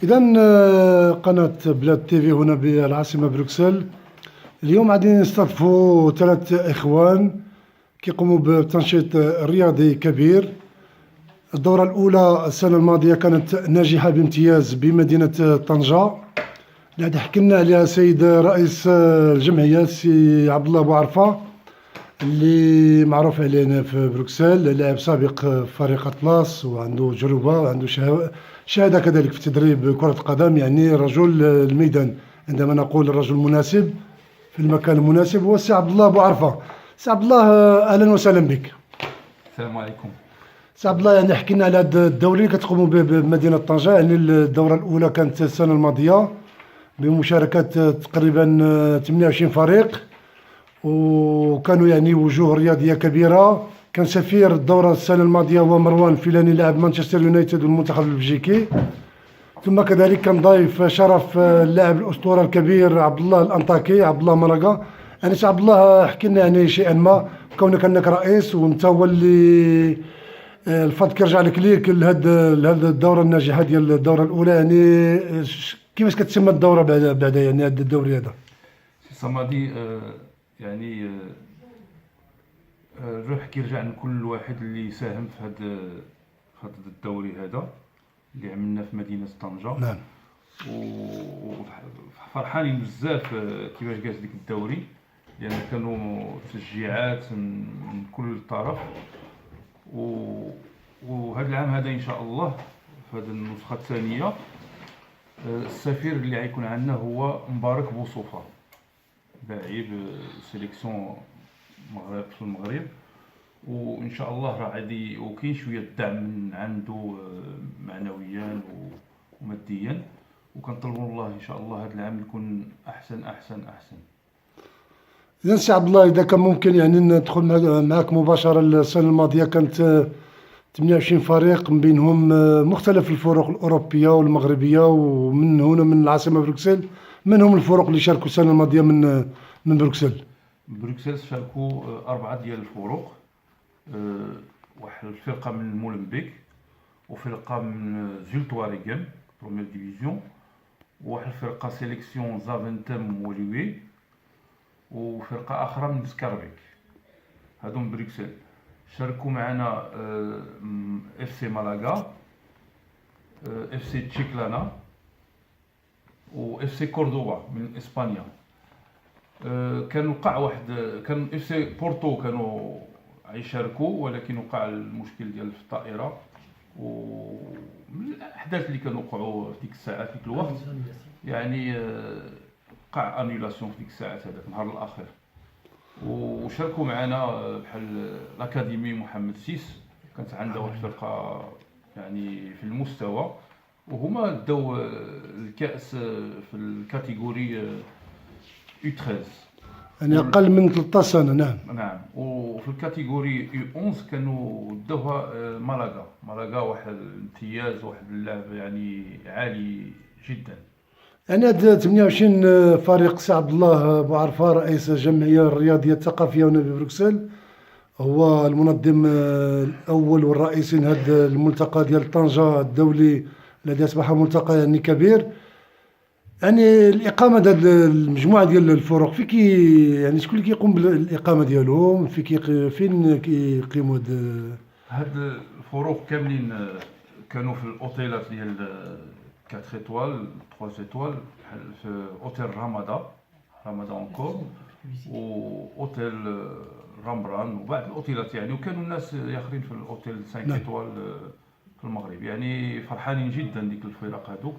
إذا قناة بلاد تيفي هنا بالعاصمة بروكسل. اليوم غادي نستضيفوا ثلاث إخوان كيقوموا بتنشيط رياضي كبير. الدورة الأولى السنة الماضية كانت ناجحة بامتياز بمدينة طنجة، اللي غادي يحكي لنا عليها سيد رئيس الجمعية سي عبد الله بوعرفة، اللي معروف علينا في بروكسل، لاعب سابق في فريق أطلس وعنده تجربة وعنده شهادة كذلك في تدريب كرة القدم، يعني رجل الميدان. عندما نقول الرجل المناسب في المكان المناسب هو السي عبد الله بوعرفة. سي عبد الله، أهلا وسهلا بك. السلام عليكم. سي عبد الله، يعني حكينا على هذا الدوري اللي كتقوموا به بمدينة طنجة. يعني الدورة الأولى كانت السنة الماضية بمشاركة تقريبا 28 فريق، وكانوا يعني وجوه رياضية كبيرة. كان سفير الدورة السنة الماضية هو مروان الفيلاني لاعب مانشستر يونايتد والمنتخب البلجيكي. ثم كذلك كان ضيف شرف اللاعب الأسطورة الكبير عبد الله الأنطاكي، عبد الله ملقا. يعني سي عبد الله، احكي لنا يعني شيئا ما، كونك انك رئيس وانت هو اللي الفضل كيرجع لك ليك لهذا الدورة الناجحة ديال الدورة الأولى. يعني كيفاش كتسمى الدورة بعد يعني هذا الدوري هذا؟ صمدي، يعني الروح كيرجع لكل واحد اللي ساهم في هذا الدوري هذا اللي عملنا في مدينة طنجة. نعم. وفرحانين بزاف كيفاش جاز ديك الدوري، لأن يعني كانوا تشجيعات من كل طرف. وهذا العام هذا إن شاء الله في هذه النسخة الثانية السفير اللي غيكون عندنا هو مبارك بوصوفة، لاعب سيليكسيون في المغرب. وان شاء الله راه غادي وكاين شويه الدعم من عنده معنويا وماديا، وكنطلبوا الله ان شاء الله هذا العام يكون احسن احسن احسن. إذا سي عبد الله، إذا كان ممكن يعني ندخل معك مباشرة. السنة الماضية كانت 28 فريق، من بينهم مختلف الفرق الأوروبية والمغربية، ومن هنا من العاصمة بروكسل. من هم الفرق اللي شاركوا السنة الماضية من بروكسل؟ بروكسل شاركوا 4 ديال الفرق. واحد الفرقة من مولنبيك، وفرقة من زول تواريغن بروميير ديفيزيون، وواحد الفرقة سيليكسيون زافنتم وليوي، وفرقة أخرى من سكاربيك. هادو من بروكسل. شاركوا معنا اف سي مالاغا، اف سي تشيكلانا، و اف سي كوردوبا من اسبانيا. كان وقع واحد، كان اف سي بورتو كانوا غيشاركوا، ولكن وقع المشكل ديال في الطائرة، ومن الاحداث اللي كانوا وقعوا في ديك الساعات ديك الوقت، يعني وقع انيلاسيون في ديك الساعات هذاك النهار الاخر. وشاركوا معنا بحال الاكاديمي محمد سيس، كانت عندها واحد الفرقه يعني في المستوى، وهما داو الكاس في الكاتيجوري يو 13، يعني أقل من 13 سنة. نعم. نعم. وفي الكاتيجوري يو 11 كانوا داوها مالاغا واحد الامتياز، واحد اللعب يعني عالي جدا. يعني هاد 28 فريق، سي عبد الله بوعرفة رئيس الجمعية الرياضية الثقافية هنا ببروكسل، هو المنظم الأول والرئيسي لهذا الملتقى ديال طنجة الدولي، الذي أصبح ملتقى يعني كبير. يعني الإقامة ديال المجموعة ديال الفرق يعني شكون اللي كيقوم بالإقامة ديالهم؟ فين كيقيموا هاد الفرق كاملين كانوا في الاوتيلات ديال 4 ايطوال 3 ايطوال، بحال في اوتيل رمضان اونكور، واوتيل رامبران، وبعض الاوتيلات يعني. وكانوا الناس ياخرين في الاوتيل 5 ايطوال في المغرب. يعني فرحانين جدا ديك الفرق هذوك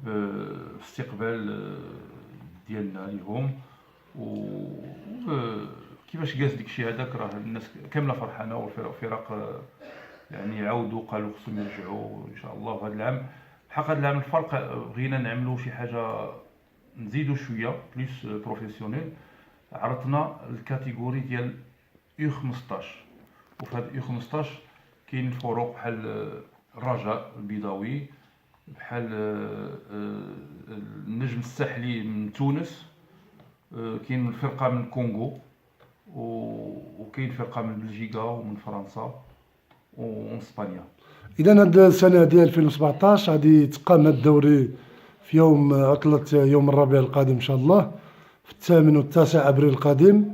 باستقبال ديالنا ليهم. وكيفاش جاز داكشي هذاك، راه الناس كامله فرحانه، والفرق يعني يعاودوا قالوا خصهم يرجعوا ان شاء الله هذا العام. الحق هذا العام الفرق بغينا نعملوا شي حاجه، نزيدوا شويه بليس بروفيسيونيل. عرضنا الكاتيجوري ديال يو 15، وفي هذا يو 15 كاين فرق بحال الرجاء البيضاوي، بحال النجم الساحلي من تونس، كاين الفرقه من الكونغو، وكاين فرقه من بلجيكا ومن فرنسا ومن اسبانيا. اذا هاد السنه ديال 2017 غادي يتقام هاد الدوري في يوم عطله يوم الربيع القادم ان شاء الله، في 8 و9 ابريل القادم.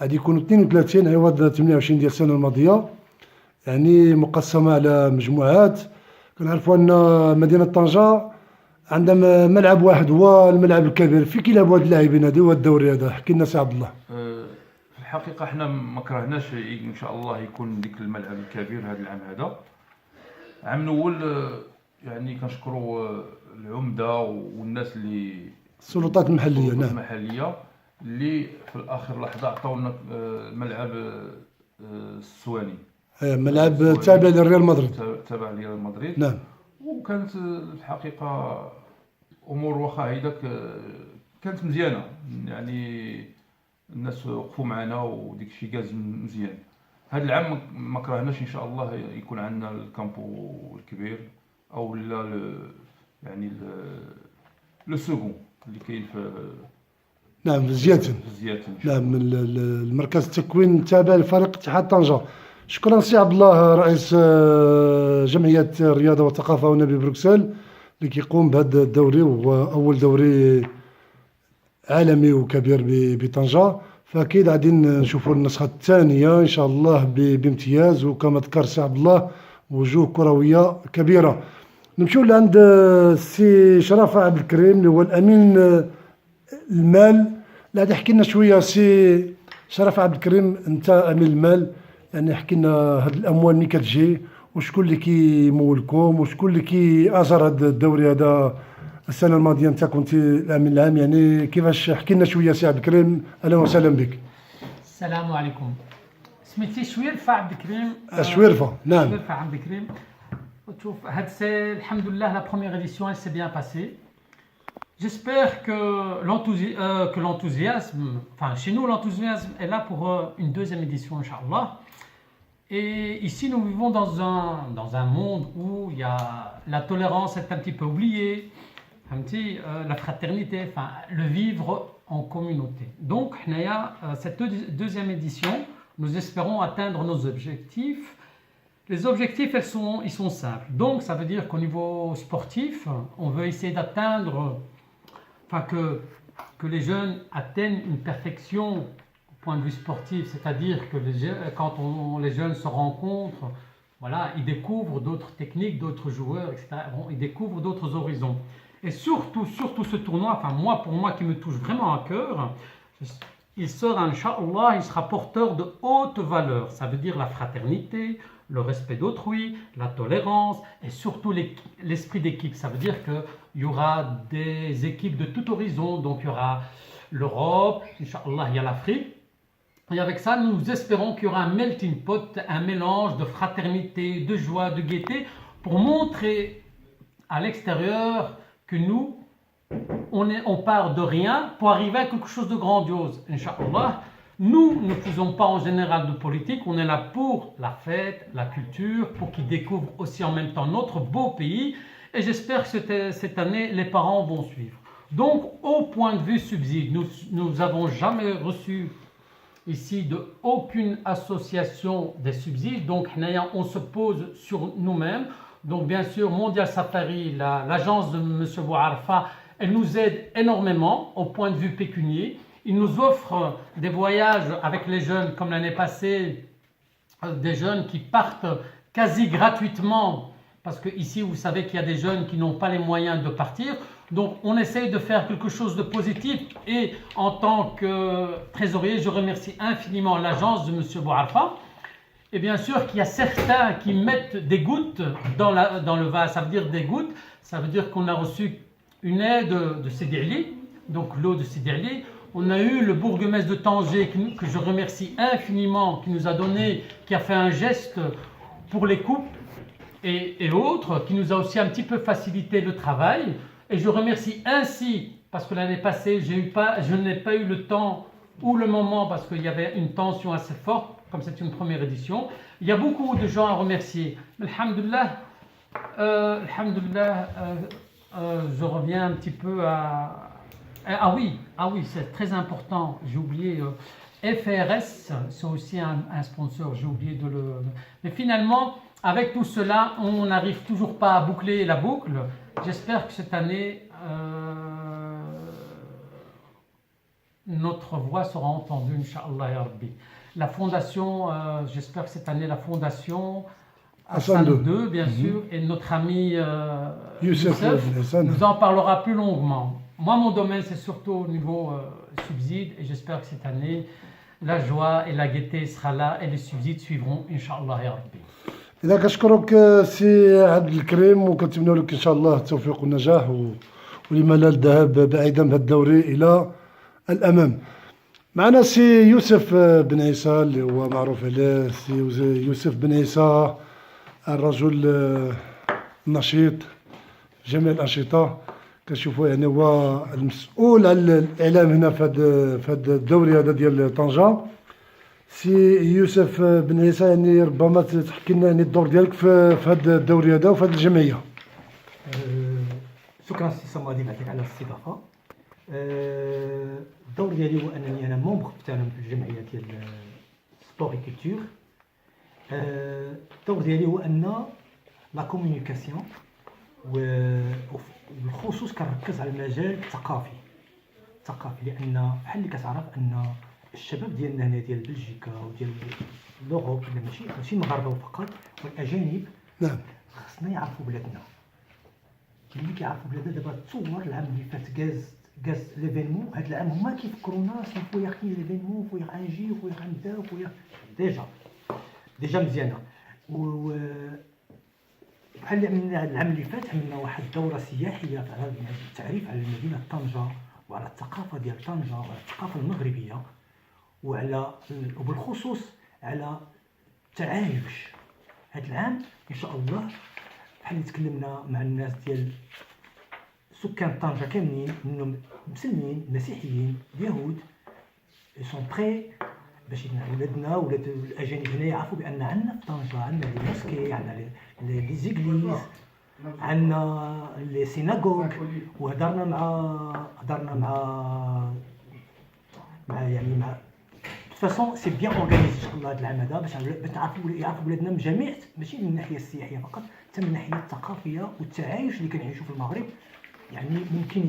غادي يكونوا 32 عوض 28 ديال السنه الماضيه، يعني مقسمه على مجموعات. كنعرفوا ان مدينه طنجه عندها ملعب واحد هو الملعب الكبير. في كيلعبوا هاد اللاعبين هادو هاد الدوري هذا؟ حكي لنا سي عبد الله. في الحقيقة حنا ما كرهناش إن شاء الله يكون ديك الملعب الكبير هذا العام هذا. عام الأول يعني كنشكروا العمدة والناس اللي السلطات المحلية، السلطات نعم، المحلية اللي في الآخر لحظة عطاونا ملعب السواني، ملعب تابع للريال مدريد، تابع لريال مدريد. نعم. وكانت الحقيقة أمور واخا هيداك كانت مزيانة، يعني الناس وقفوا معنا وديك الشيء جاز مزيان. هذا العام ما كرهناش ان شاء الله يكون عندنا الكامبو الكبير او لا يعني لو سكون اللي كاين في نعم في زياتن. نعم، المركز التكوين التابع لفريق اتحاد طنجة. شكرا سي عبد الله، رئيس جمعية الرياضة والثقافة هنا ببروكسل، اللي كيقوم بهذا الدوري، وهو أول دوري عالمي وكبير بطنجة. فأكيد غادي نشوفوا النسخة الثانية إن شاء الله بامتياز، وكما ذكر سي عبد الله وجوه كروية كبيرة. نمشيو لعند السي شرف عبد الكريم اللي هو الأمين المال، اللي غادي يحكي لنا شوية. سي شرف عبد الكريم، أنت أمين المال، يعني احكي لنا هاد الأموال ملي كتجي، وشكون اللي كيمولكم، وشكون اللي كيأجر هاد الدوري هذا؟ السنة الماضية أنت كنت الأمين العام، يعني كيفاش؟ احكي لنا شوية سي عبد الكريم، أهلا وسهلا بك. السلام عليكم. سميتي شويرفة عبد الكريم. شويرفة، نعم. شويرفة عبد الكريم. شوف هاد سي الحمد لله la première édition elle s'est bien passée. J'espère que l'enthousiasme, enfin chez nous l'enthousiasme est là pour une deuxième édition Inch'Allah. Et ici nous vivons dans un monde où il y a la tolérance est un petit peu oubliée. La fraternité, enfin le vivre en communauté. Donc, cette deuxième édition, nous espérons atteindre nos objectifs. Les objectifs, ils sont simples. Donc, ça veut dire qu'au niveau sportif, on veut essayer d'atteindre, enfin que les jeunes atteignent une perfection au point de vue sportif, c'est-à-dire que quand les jeunes se rencontrent, voilà, ils découvrent d'autres techniques, d'autres joueurs, etc. Bon, ils découvrent d'autres horizons. Et surtout ce tournoi, enfin pour moi qui me touche vraiment à cœur, il sera, Inch'Allah, il sera porteur de hautes valeurs. Ça veut dire la fraternité, le respect d'autrui, la tolérance et surtout l'esprit d'équipe. Ça veut dire qu'il y aura des équipes de tout horizon. Donc il y aura l'Europe, Inch'Allah, il y a l'Afrique. Et avec ça, nous espérons qu'il y aura un melting pot, un mélange de fraternité, de joie, de gaieté, pour montrer à l'extérieur que nous, on part de rien pour arriver à quelque chose de grandiose, Inch'Allah. Nous ne faisons pas en général de politique, on est là pour la fête, la culture, pour qu'ils découvrent aussi en même temps notre beau pays. Et j'espère que cette année, les parents vont suivre. Donc, au point de vue subside, nous n'avons jamais reçu ici de aucune association des subsides. Donc, on se pose sur nous-mêmes. Donc bien sûr, Mondial Safari, l'agence de M. Bouarfa, elle nous aide énormément au point de vue pécunier. Il nous offre des voyages avec les jeunes, comme l'année passée, des jeunes qui partent quasi gratuitement, parce qu'ici, vous savez qu'il y a des jeunes qui n'ont pas les moyens de partir. Donc on essaye de faire quelque chose de positif. Et en tant que trésorier, je remercie infiniment l'agence de M. Bouarfa. Et bien sûr qu'il y a certains qui mettent des gouttes dans le vase. Ça veut dire des gouttes, ça veut dire qu'on a reçu une aide de Sidi Ali, donc l'eau de Sidi Ali. On a eu le bourgmestre de Tanger que je remercie infiniment, qui nous a donné, qui a fait un geste pour les coupes et autres, qui nous a aussi un petit peu facilité le travail. Et je remercie ainsi, parce que l'année passée, je n'ai pas eu le temps ou le moment, parce qu'il y avait une tension assez forte, comme c'est une première édition. Il y a beaucoup de gens à remercier. Alhamdulillah, je reviens un petit peu à... Ah oui, c'est très important, j'ai oublié. FRS, c'est aussi un sponsor, j'ai oublié de le... Mais finalement, avec tout cela, on n'arrive toujours pas à boucler la boucle. J'espère que cette année, notre voix sera entendue, Inch'Allah ya Rabbi. La fondation, j'espère que cette année, la fondation Hassan II, bien sûr, et notre ami Youssef nous en parlera plus longuement. Moi, mon domaine, c'est surtout au niveau subside, et j'espère que cette année, la joie et la gaieté sera là, et les subsides suivront, Inch'Allah ya Rabbi. إذا كنشكرك سي عبد الكريم وكنتمنى لك إن شاء الله التوفيق والنجاح ولما لا الذهاب بعيدا بهذا الدوري إلى الأمام. معنا سي يوسف بن عيسى اللي هو معروف عليه سي يوسف بن عيسى، الرجل النشيط جميع الأنشطة. كنشوفوا يعني هو المسؤول على الإعلام هنا في هذا الدوري هذا ديال طنجة. سي يوسف بن عيسى، يعني ربما تحكي لنا يعني الدور ديالك في هذا الدوري هذا وفي هذه الجمعية. شكرا سي صمادي يعطيك على الاستضافة. الدور ديالي هو انني انا مومبر محترم في الجمعية ديال سبور اي كولتور. الدور ديالي هو ان لا كومونيكاسيون وبالخصوص كنركز على المجال الثقافي لان بحال اللي كتعرف ان الشباب ديالنا هنا ديال بلجيكا وديال لوروب ماشي المغاربه فقط والاجانب، نعم خصنا يعرفوا بلادنا. اللي كيعرفوا بلادنا دابا تصور العام اللي فات كاز ليفينمون، هاد العام هما كيفكرونا سيفو ياخدي ليفينمون فويا غنجي فويا غنبداو فويا ديجا مزيانه. و بحال اللي هاد العام اللي فات عملنا واحد الدوره سياحيه على التعريف على مدينه طنجه وعلى الثقافه ديال طنجه وعلى الثقافه المغربيه وبالخصوص على التعايش. هاد العام ان شاء الله بحال اللي تكلمنا مع الناس ديال سكان طنجه كاملين، منهم مسلمين مسيحيين اليهود، سون بري باش ولادنا ولاد الاجانب هنا يعرفوا بان عندنا في طنجه عندنا لي موسكي، عندنا لي زيغليز، عندنا لي سيناغوغ. وهضرنا مع يعني مع فاسون سي بيان اورغانيزي ان شاء الله هذا العام هذا باش يعرفوا بلادنا من جميع، ماشي من الناحيه السياحيه فقط، حتى من الناحيه الثقافيه والتعايش اللي كنعيشوا في المغرب. يعني ممكن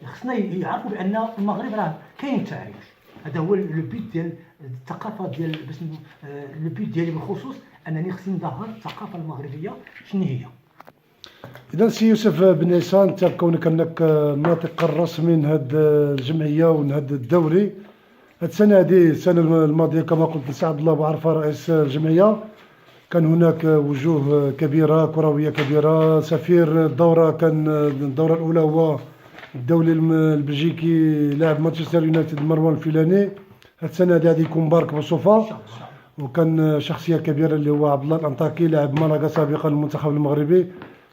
خصنا يعرفوا بان المغرب راه كاين التعايش. هذا هو لو بيت ديال الثقافه ديال باش لو بيت ديالي بالخصوص انني خصني نظهر الثقافه المغربيه شنو هي. إذا سي يوسف بن عيسى، أنت كونك أنك الناطق الرسمي من هذه الجمعية ومن هذا الدوري، هذه السنة هذه السنة الماضية كما قلت السي عبد الله بوعرفة رئيس الجمعية، كان هناك وجوه كبيرة كروية كبيرة. سفير الدورة كان الدورة الأولى هو الدولي البلجيكي لاعب مانشستر يونايتد مروان الفيلاني. هذه السنة هذه غادي يكون مبارك بوصوفة، وكان شخصية كبيرة اللي هو عبد الله الأنطاكي لاعب مالاغا سابقا المنتخب المغربي.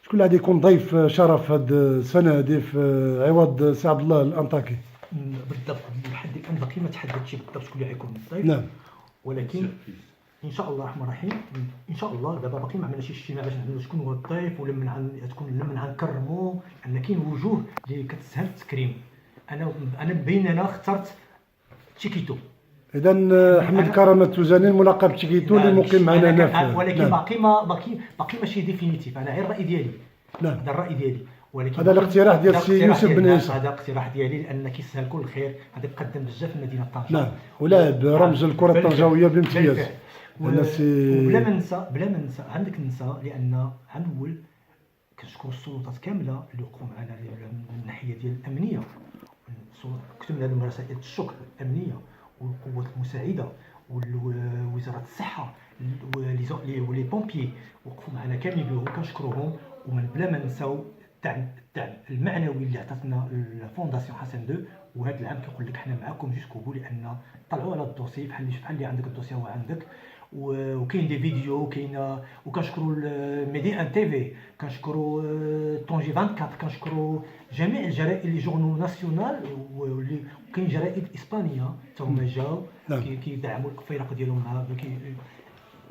شكون اللي غادي يكون ضيف شرف هذه السنة هذه في عوض سي عبد الله الأنطاكي؟ بالضبط لحد الآن باقي ما تحددتش بالضبط شكون اللي غيكون الضيف. نعم. ولكن ان شاء الله الرحمن الرحيم ان شاء الله دابا باقي ما عملناش اجتماع باش نعرفوا شكون هو الضيف ولا تكون نكرموا، ان كاين وجوه اللي كتسهل التكريم. انا بين انا اخترت تشيكيتو. اذا حمد كرامه التوزاني الملقب تشيكيتو اللي مقيم معنا هنا، ولكن باقي ماشي ديفينيتيف. انا غير الراي ديالي. نعم هذا الراي ديالي، ولكن هذا الاقتراح ديال السي يوسف بن عيسى. هذا الاقتراح ديالي لان كيسهل كل خير، هذا يقدم بزاف في مدينه طنجه. نعم، ولاعب رمز الكره الطنجاويه بامتياز. بلا ما ننسى عندك ننسى لان عام الاول كنشكر السلطات كامله اللي وقفوا معنا من الناحيه ديال الامنيه. كتبنا لهم رسائل الشكر الامنيه والقوات المساعده ووزاره الصحه ولي بومبيي وقفوا معنا كاملين، كنشكروهم. ومن بلا ما ننساو الدعم المعنوي اللي عطاتنا الفونداسيون حسن 2. وهذا العام كنقول لك حنا معاكم جوسكو بو، لان طلعوا على الدوسي بحال اللي عندك الدوسي هو عندك، وكاين دي فيديو وكاين. وكنشكروا ميدي ان تي في، كنشكروا طونجي 24، كنشكروا جميع الجرائد لي جورنو ناسيونال، وكاين جرائد اسبانيه حتى هما جاو كيدعموا الفرق ديالهم معنا.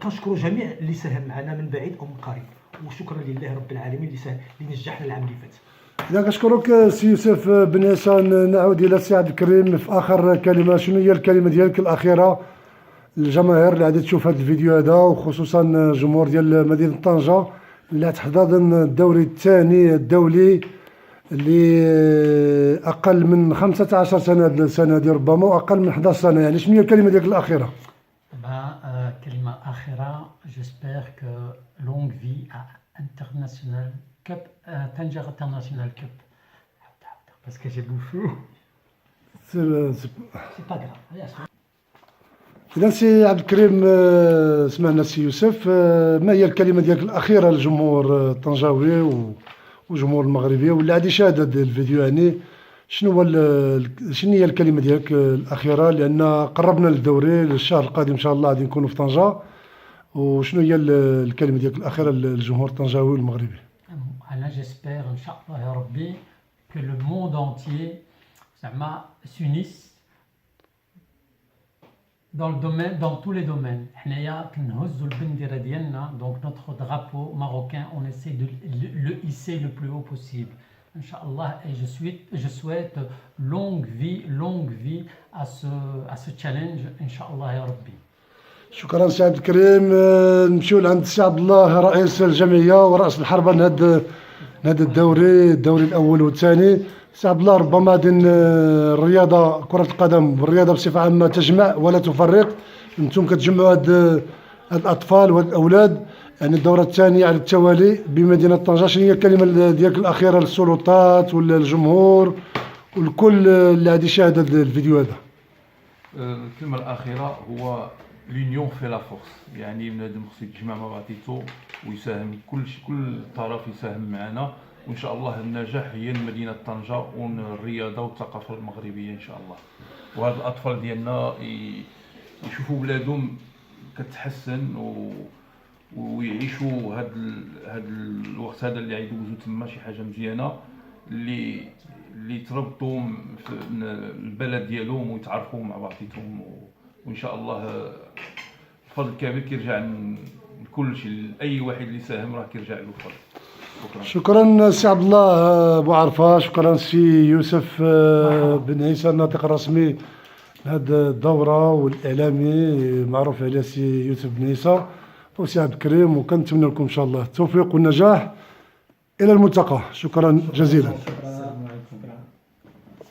كنشكروا جميع اللي ساهم معنا من بعيد او من قريب، وشكرا لله رب العالمين اللي نجحنا العام اللي فات. إذا كنشكرك سي يوسف بن عيسى. نعود الى السي عبد الكريم في اخر كلمه. شنو هي الكلمه ديالك الاخيره الجماهير اللي غادي تشوف هذا الفيديو هذا، وخصوصا الجمهور ديال مدينة طنجة اللي تحتضن الدوري الثاني الدولي اللي أقل من 15 سنة هاد السنة دي ربما، وأقل من 11 سنة. يعني شنو هي الكلمة ديالك الأخيرة؟ كلمة أخيرة، j'espère que longue vie à International Cup, Tanger International Cup. Parce que j'ai bouffé. C'est pas grave. إذا سي عبد الكريم، سمعنا سي يوسف، ما هي الكلمة ديالك الأخيرة للجمهور الطنجاوي والجمهور المغربي واللي غادي يشاهد هذا الفيديو؟ يعني شنو هي الكلمة ديالك الأخيرة، لأن قربنا للدوري الشهر القادم إن شاء الله غادي نكونوا في طنجة، وشنو هي الكلمة ديالك الأخيرة للجمهور الطنجاوي والمغربي؟ أنا j'espère إن شاء الله يا ربي que le monde entier زعما s'unisse dans le domaine, dans tous les domaines. حنايا كنهزوا البنديرة ديالنا، donc notre drapeau marocain, on essaie de le hisser le plus haut possible. Inch'Allah, et je souhaite longue vie à ce challenge, Inch'Allah ya Rabbi. شكرا سي عبد الكريم. نمشيو لعند سي عبد الله رئيس الجمعية ورأس الحربة لهذا الدوري الأول والثاني. سي عبد الله، ربما غادي الرياضة كرة القدم والرياضة بصفة عامة تجمع ولا تفرق. انتم كتجمعوا هاد الأطفال وهاد الأولاد، يعني الدورة الثانية على التوالي بمدينة طنجة. شنو هي الكلمة ديالك الأخيرة للسلطات والجمهور والكل اللي غادي يشاهد هذا الفيديو هذا؟ الكلمة الأخيرة هو لونيون في لا فورس، يعني بنادم خصو يتجمع مع بعضياتو ويساهم، كل طرف يساهم معنا، وإن شاء الله النجاح هي مدينة طنجة والرياضة والثقافة المغربية إن شاء الله. وهاد الأطفال ديالنا يشوفوا بلادهم كتحسن ويعيشوا هاد الوقت هذا اللي غيدوزو تما شي حاجة مزيانة، اللي تربطوا في البلد ديالهم ويتعرفوا مع بعضياتهم، وإن شاء الله الفضل الكبير كيرجع لكل شيء، لأي واحد اللي ساهم راه كيرجع له الفضل. شكرا سي عبد الله ابو عرفه. شكرا سي يوسف بن عيسى الناطق الرسمي لهذه الدوره والاعلامي معروف عليه سي يوسف بن عيسى وسي عبد الكريم، وكنتمنى لكم ان شاء الله التوفيق والنجاح. الى الملتقى. شكرا جزيلا.